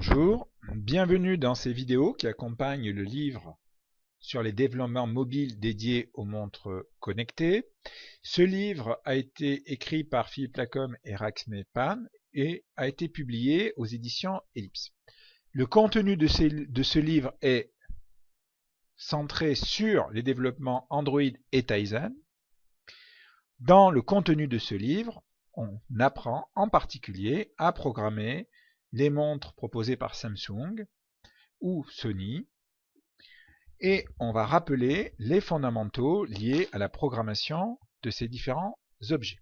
Bonjour, bienvenue dans ces vidéos qui accompagnent le livre sur les développements mobiles dédiés aux montres connectées. Ce livre a été écrit par Philippe Lacombe et Raxme Pan et a été publié aux éditions Ellipse. Le contenu de ce livre est centré sur les développements Android et Tizen. Dans le contenu de ce livre, on apprend en particulier à programmer les montres proposées par Samsung ou Sony, et on va rappeler les fondamentaux liés à la programmation de ces différents objets.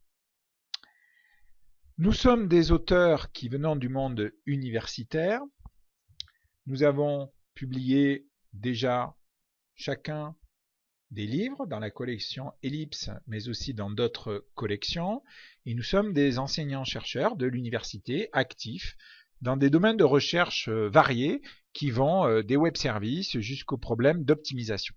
Nous sommes des auteurs qui venons du monde universitaire. Nous avons publié déjà chacun des livres dans la collection Ellipse, mais aussi dans d'autres collections, et nous sommes des enseignants-chercheurs de l'université actifs dans des domaines de recherche variés qui vont des web services jusqu'aux problèmes d'optimisation.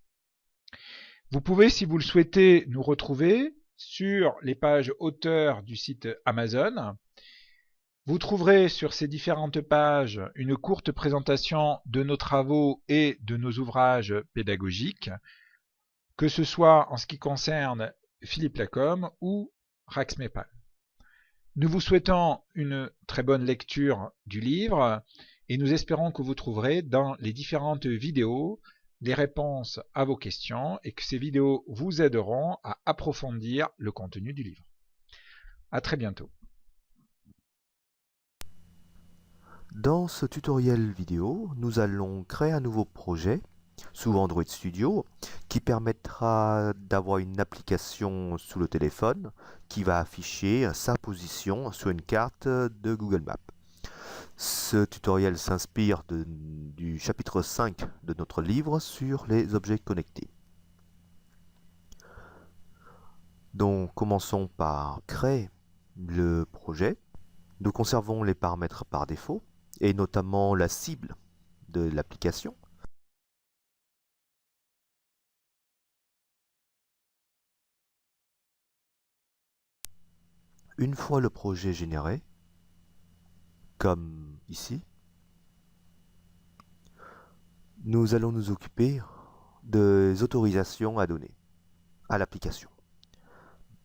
Vous pouvez, si vous le souhaitez, nous retrouver sur les pages auteurs du site Amazon. Vous trouverez sur ces différentes pages une courte présentation de nos travaux et de nos ouvrages pédagogiques, que ce soit en ce qui concerne Philippe Lacombe ou Raxme Pan. Nous vous souhaitons une très bonne lecture du livre et nous espérons que vous trouverez dans les différentes vidéos les réponses à vos questions et que ces vidéos vous aideront à approfondir le contenu du livre. À très bientôt. Dans ce tutoriel vidéo, nous allons créer un nouveau projet sous Android Studio qui permettra d'avoir une application sous le téléphone qui va afficher sa position sur une carte de Google Maps. Ce tutoriel s'inspire du chapitre 5 de notre livre sur les objets connectés. Donc commençons par créer le projet. Nous conservons les paramètres par défaut et notamment la cible de l'application. Une fois le projet généré, comme ici, nous allons nous occuper des autorisations à donner à l'application.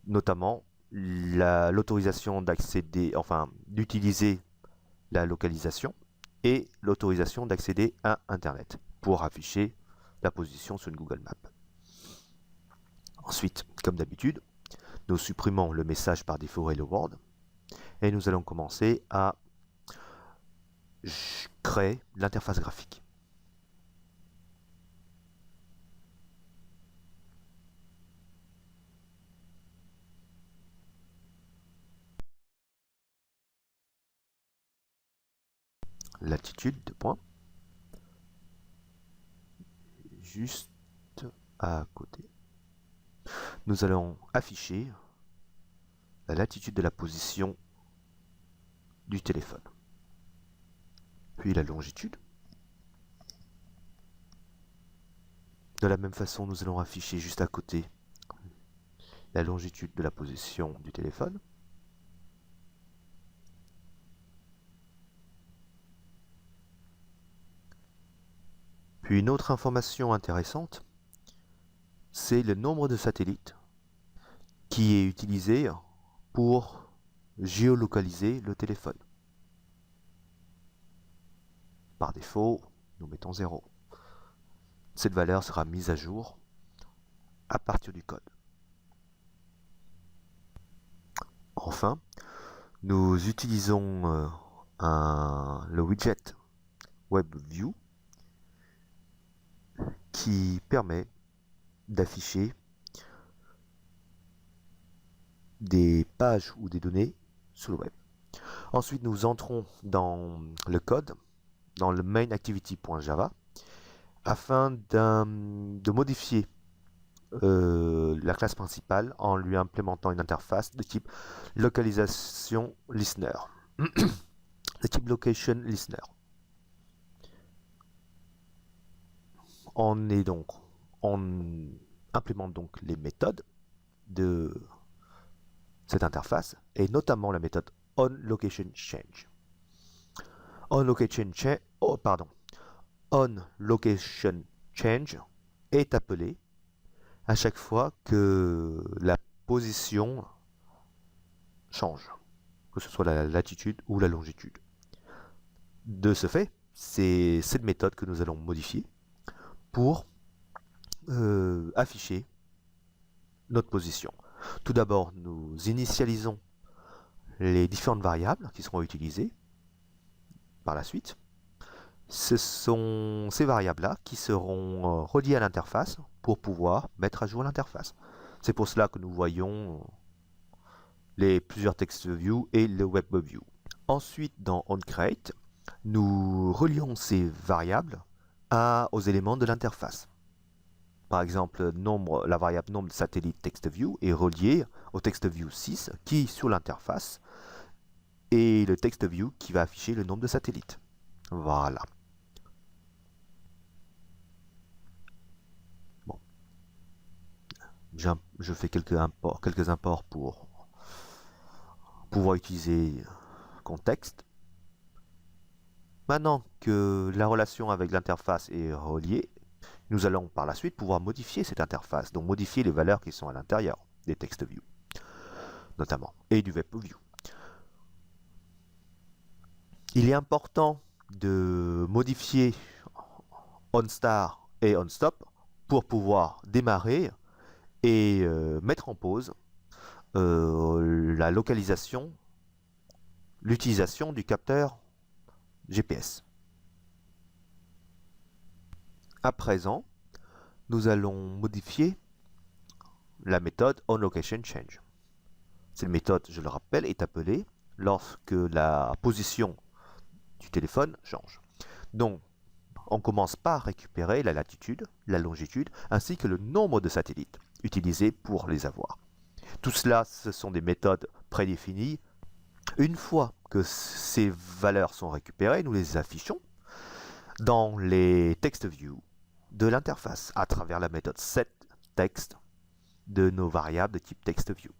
Notamment l'autorisation d'accéder, enfin d'utiliser la localisation et l'autorisation d'accéder à Internet pour afficher la position sur une Google Map. Ensuite, comme d'habitude, nous supprimons le message par défaut Hello World et nous allons commencer à créer l'interface graphique. Latitude de points, juste à côté. Nous allons afficher la latitude de la position du téléphone, puis la longitude. De la même façon, nous allons afficher juste à côté la longitude de la position du téléphone. Puis une autre information intéressante, c'est le nombre de satellites qui est utilisé pour géolocaliser le téléphone. Par défaut, nous mettons 0. Cette valeur sera mise à jour à partir du code. Enfin, nous utilisons le widget WebView qui permet d'afficher des pages ou des données sur le web. Ensuite, nous entrons dans le code, dans le main-activity.java, afin de modifier la classe principale en lui implémentant une interface de type localisation listener, de type location listener. On implémente donc les méthodes de cette interface et notamment la méthode onLocationChange. onLocationChange est appelé à chaque fois que la position change, que ce soit la latitude ou la longitude. De ce fait, c'est cette méthode que nous allons modifier pour afficher notre position. Tout d'abord, nous initialisons les différentes variables qui seront utilisées par la suite. Ce sont ces variables-là qui seront reliées à l'interface pour pouvoir mettre à jour l'interface. C'est pour cela que nous voyons les plusieurs TextView et le WebView. Ensuite, dans onCreate, nous relions ces variables aux éléments de l'interface. Par exemple, la variable nombre de satellites TextView est reliée au TextView 6 qui, sur l'interface, est le TextView qui va afficher le nombre de satellites. Voilà. Bon. Je fais quelques imports pour pouvoir utiliser contexte. Maintenant que la relation avec l'interface est reliée, nous allons par la suite pouvoir modifier cette interface, donc modifier les valeurs qui sont à l'intérieur des TextView, notamment, et du WebView. Il est important de modifier onStart et onStop pour pouvoir démarrer et mettre en pause la localisation, l'utilisation du capteur GPS. À présent, nous allons modifier la méthode onLocationChange. Cette méthode, je le rappelle, est appelée lorsque la position du téléphone change. Donc, on commence par récupérer la latitude, la longitude, ainsi que le nombre de satellites utilisés pour les avoir. Tout cela, ce sont des méthodes prédéfinies. Une fois que ces valeurs sont récupérées, nous les affichons dans les TextView de l'interface à travers la méthode setText de nos variables de type TextView.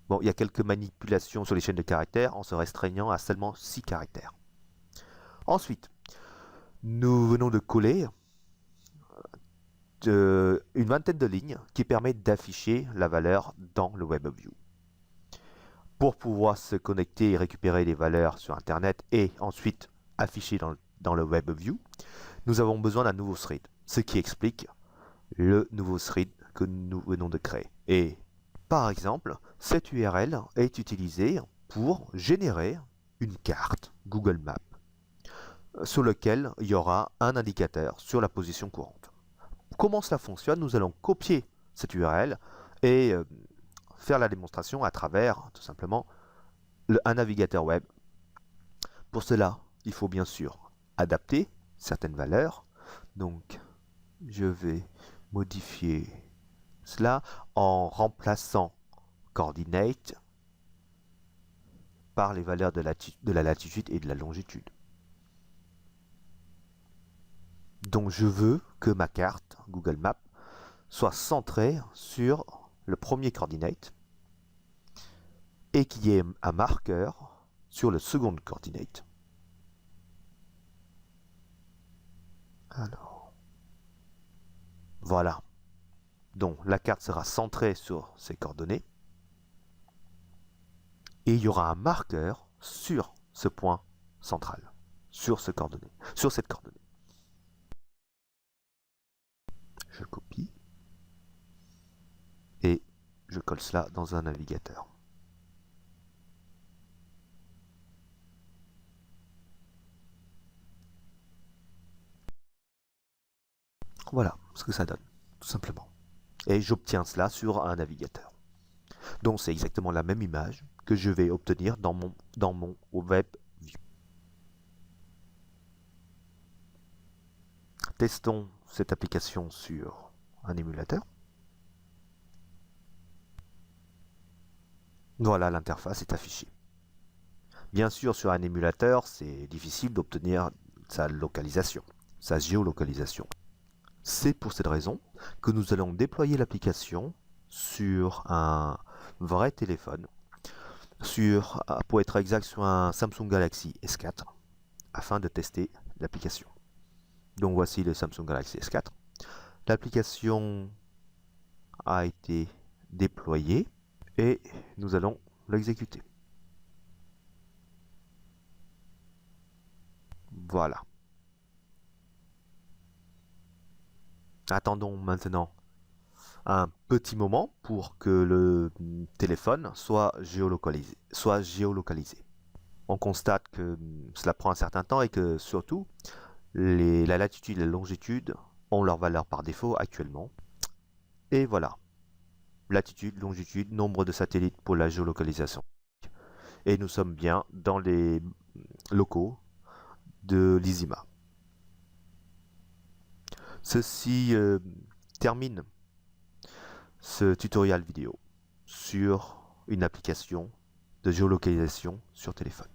Bon, il y a quelques manipulations sur les chaînes de caractères en se restreignant à seulement 6 caractères. Ensuite, nous venons de coller une vingtaine de lignes qui permettent d'afficher la valeur dans le WebView. Pour pouvoir se connecter et récupérer les valeurs sur Internet et ensuite afficher dans le WebView, nous avons besoin d'un nouveau thread, ce qui explique le nouveau thread que nous venons de créer. Et par exemple, cette URL est utilisée pour générer une carte Google Maps sur laquelle il y aura un indicateur sur la position courante. Comment cela fonctionne? Nous allons copier cette URL et faire la démonstration à travers tout simplement un navigateur web. Pour cela, il faut bien sûr adapter certaines valeurs. Donc, je vais modifier cela en remplaçant coordinate par les valeurs de la latitude et de la longitude. Donc je veux que ma carte Google Maps soit centrée sur le premier coordinate et qu'il y ait un marqueur sur le second coordinate. Alors, voilà. Donc la carte sera centrée sur ces coordonnées et il y aura un marqueur sur ce point central, sur cette coordonnée. Je copie et je colle cela dans un navigateur. Voilà ce que ça donne, tout simplement. Et j'obtiens cela sur un navigateur. Donc c'est exactement la même image que je vais obtenir dans mon WebView. Testons cette application sur un émulateur. Voilà, l'interface est affichée. Bien sûr, sur un émulateur, c'est difficile d'obtenir sa localisation, sa géolocalisation. C'est pour cette raison que nous allons déployer l'application sur un vrai téléphone pour être exact, sur un Samsung Galaxy S4 afin de tester l'application. Donc voici le Samsung Galaxy S4. L'application a été déployée et nous allons l'exécuter. Voilà. Attendons maintenant un petit moment pour que le téléphone soit géolocalisé. On constate que cela prend un certain temps et que surtout la latitude et la longitude ont leur valeur par défaut actuellement. Et voilà, latitude, longitude, nombre de satellites pour la géolocalisation. Et nous sommes bien dans les locaux de l'ISIMA. Ceci termine ce tutoriel vidéo sur une application de géolocalisation sur téléphone.